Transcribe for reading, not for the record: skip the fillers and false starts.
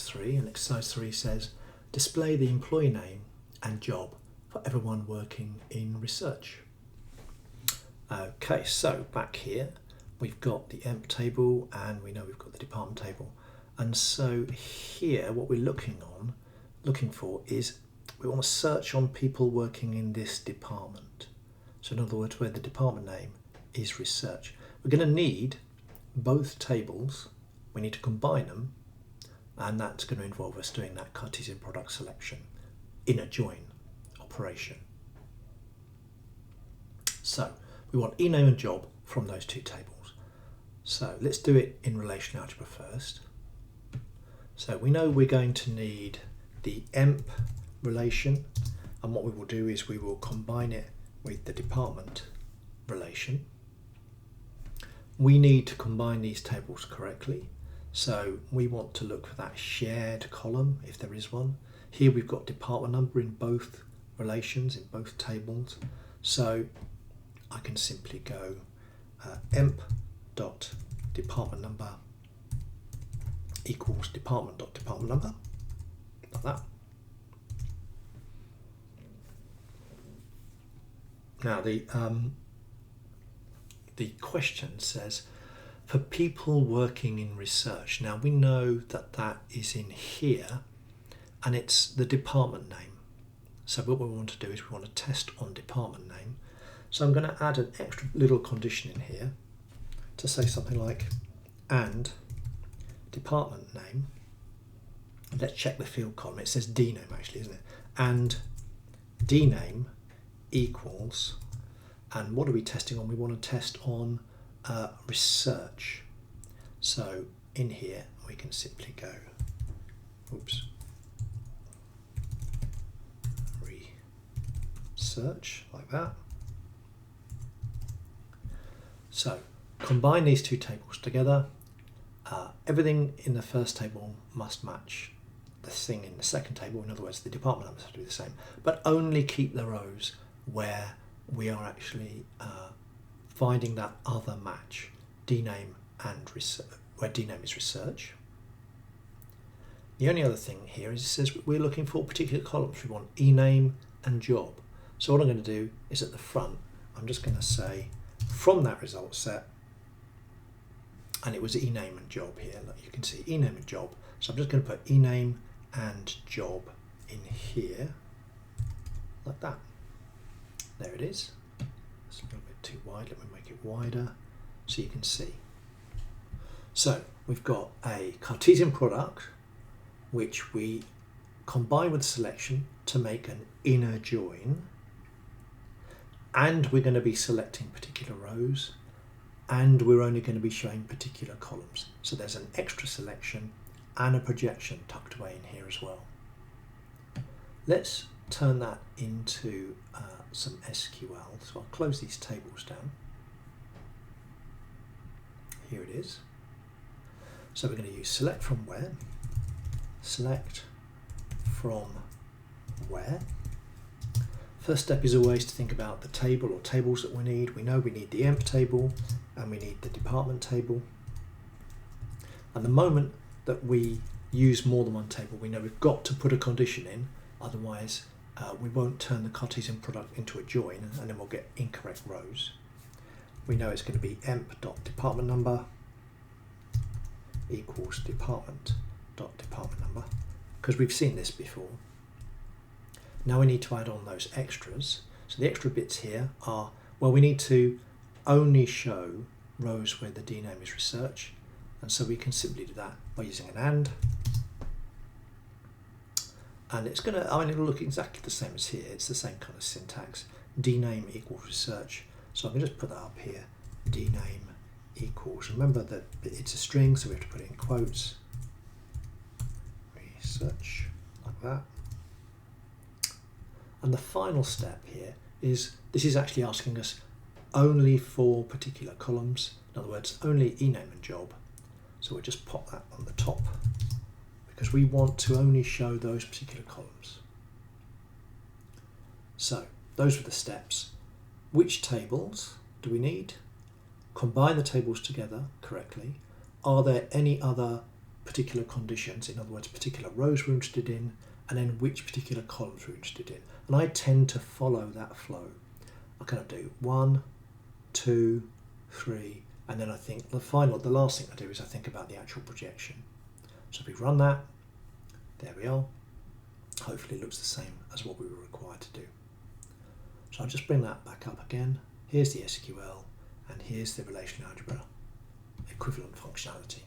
exercise 3, and exercise 3 says display the employee name and job for everyone working in research. Okay, so back here we've got the emp table and we know we've got the department table, and so here what we're looking for is we want to search on people working in this department. So in other words, where the department name is research. We're going to need both tables, we need to combine them, and that's going to involve us doing that Cartesian product selection in a join operation. So we want e-name and job from those two tables. So let's do it in relational algebra first. So we know we're going to need the emp relation, and what we will do is we will combine it with the department relation. We need to combine these tables correctly, so we want to look for that shared column if there is one. Here we've got department number in both relations, in both tables, so I can simply go emp dot department number equals department dot department number, like that. Now the question says for people working in research. Now we know that that is in here and it's the department name. So what we want to do is we want to test on department name. So I'm going to add an extra little condition in here to say something like and department name. Let's check the field column. It says D name actually, isn't it? And D name equals, and what are we testing on? We want to test on research. So in here we can simply go, oops, research, like that. So combine these two tables together. Everything in the first table must match the thing in the second table. In other words, the department numbers have to be the same, but only keep the rows where we are actually finding that other match, dname and research, where dname is research. The only other thing here is it says we're looking for particular columns. We want ename and job. So what I'm going to do is at the front, I'm just going to say from that result set, and it was ename and job here, like you can see ename and job. So I'm just going to put ename and job in here, like that. There it is. It's a little bit too wide. Let me make it wider so you can see. So we've got a Cartesian product which we combine with selection to make an inner join, and we're going to be selecting particular rows, and we're only going to be showing particular columns. So there's an extra selection and a projection tucked away in here as well. Let's turn that into some SQL. So I'll close these tables down. Here it is. So we're going to use select from where. Select from where. First step is always to think about the table or tables that we need. We know we need the emp table and we need the department table. And the moment that we use more than one table, we know we've got to put a condition in, otherwise we won't turn the Cartesian product into a join and then we'll get incorrect rows. We know it's going to be emp.department number equals department.department number, because we've seen this before. Now we need to add on those extras. So the extra bits here are, well, we need to only show rows where the D name is research, and so we can simply do that by using an and it's going to, I mean, it'll look exactly the same as here. It's the same kind of syntax. D name equals research. So I'm going to just put that up here. D name equals, remember that it's a string, so we have to put it in quotes. Research, like that. And the final step here is, this is actually asking us only for particular columns. In other words, only ename and job. So we'll just pop that on the top because we want to only show those particular columns. So those were the steps. Which tables do we need? Combine the tables together correctly. Are there any other particular conditions, in other words, particular rows we're interested in, and then which particular columns we're interested in. And I tend to follow that flow. I kind of do 1, 2, 3, and then I think the last thing I do is I think about the actual projection. So if we run that, there we are. Hopefully it looks the same as what we were required to do. So I'll just bring that back up again. Here's the SQL, and here's the relational algebra equivalent functionality.